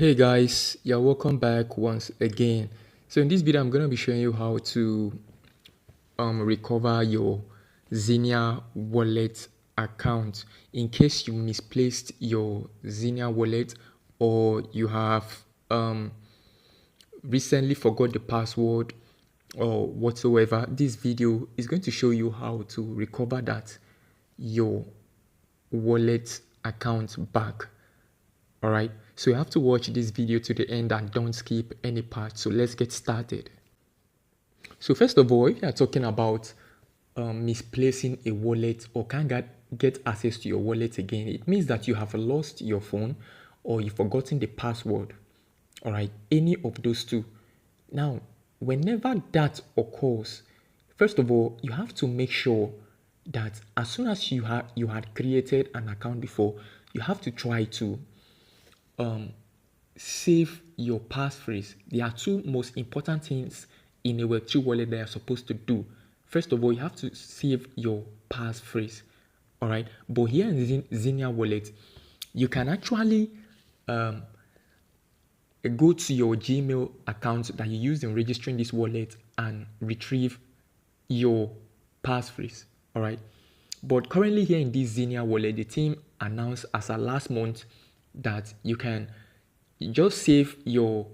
Hey guys, yeah, welcome back once again. So in this video, I'm gonna be showing you how to recover your Xenea Wallet account in case you misplaced your Xenea Wallet or you have recently forgot the password or whatsoever. This video is going to show you how to recover your wallet account back. All right, so you have to watch this video to the end and don't skip any part. So let's get started. So first of all, if you are talking about misplacing a wallet or can't get access to your wallet again, it means that you have lost your phone or you've forgotten the password. All right, any of those two. Now, whenever that occurs, first of all, you have to make sure that as soon as you had created an account before, you have to try to save your passphrase. There are two most important things in a Web3 wallet that you're supposed to do. First of all, you have to save your passphrase. All right, but here in Xenea Wallet, you can actually go to your Gmail account that you use in registering this wallet and retrieve your passphrase. All right, but currently here in this Xenea Wallet, the team announced as a last month that you can just save your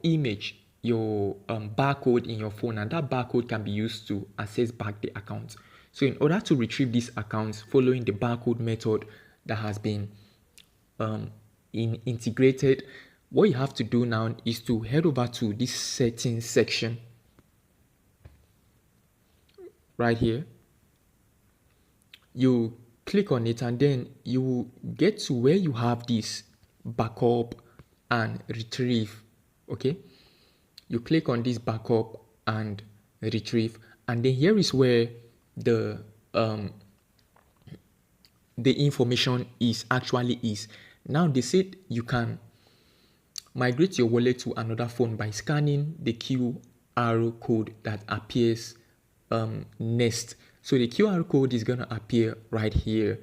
image, your barcode in your phone, and that barcode can be used to access back the account. So in order to retrieve these accounts following the barcode method that has been integrated, what you have to do now is to head over to this settings section right here. You click on it and then you get to where you have this backup and retrieve. Okay, you click on this backup and retrieve, and then here is where the information is. Now they said you can migrate your wallet to another phone by scanning the QR code that appears next. So the QR code is gonna appear right here.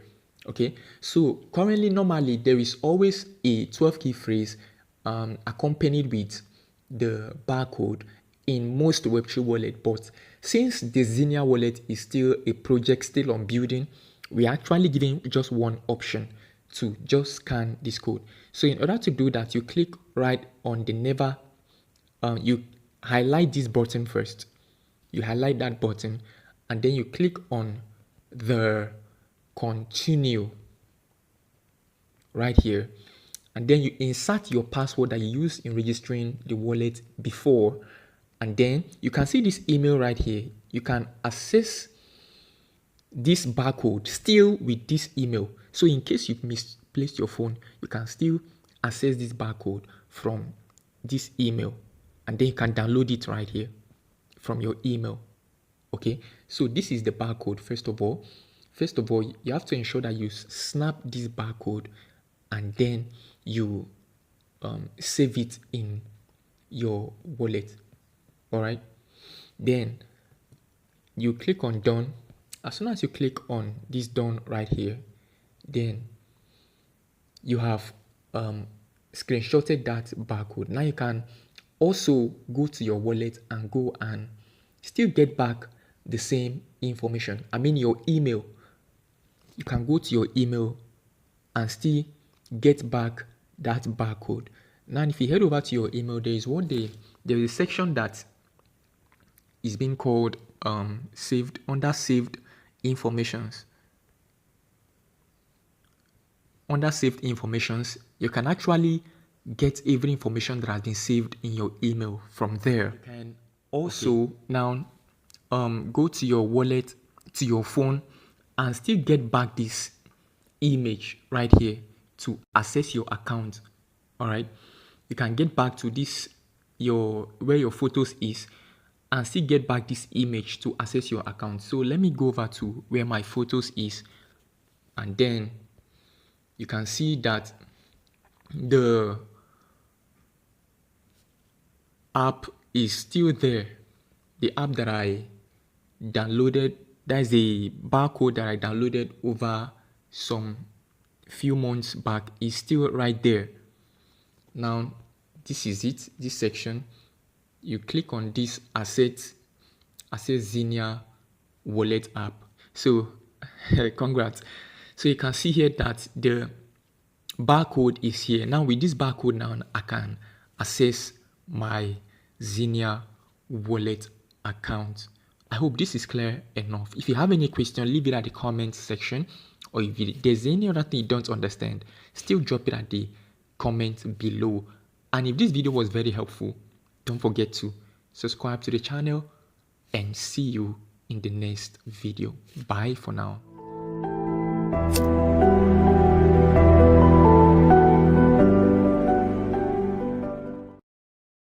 Okay, so currently normally there is always a 12 key phrase accompanied with the barcode in most Web3 wallet, but since the Xenea wallet is still a project still on building, we're actually giving just one option to just scan this code. So in order to do that, you click right on the never, you highlight this button first. You highlight that button and then you click on the continue right here, and then you insert your password that you used in registering the wallet before, and then you can see this email right here. You can access this barcode still with this email. So in case you've misplaced your phone, you can still access this barcode from this email, and then you can download it right here from your email. Okay, so this is the barcode. First of all, you have to ensure that you snap this barcode and then you save it in your wallet. All right, then you click on done. As soon as you click on this done right here, then you have screenshotted that barcode. Now you can also go to your wallet and go and still get back the same information. I mean your email. You can go to your email and still get back that barcode. Now if you head over to your email, there is a section that is being called saved informations. Under saved informations, you can actually get every information that has been saved in your email from there. You can also now go to your wallet, to your phone, and still get back this image right here to access your account. All right, you can get back to this where your photos is and still get back this image to access your account. So let me go over to where my photos is, and then you can see that the app is still there. The app that I downloaded, that is the barcode that I downloaded over some few months back, is still right there. Now, this is it, this section. You click on this asset Xenea Wallet app. So, congrats. So you can see here that the barcode is here. Now with this barcode now, I can access my Xenea Wallet account. I hope this is clear enough. If you have any question, leave it at the comment section, or if there's any other thing you don't understand, still drop it at the comment below. And if this video was very helpful, don't forget to subscribe to the channel, and see you in the next video. Bye for now.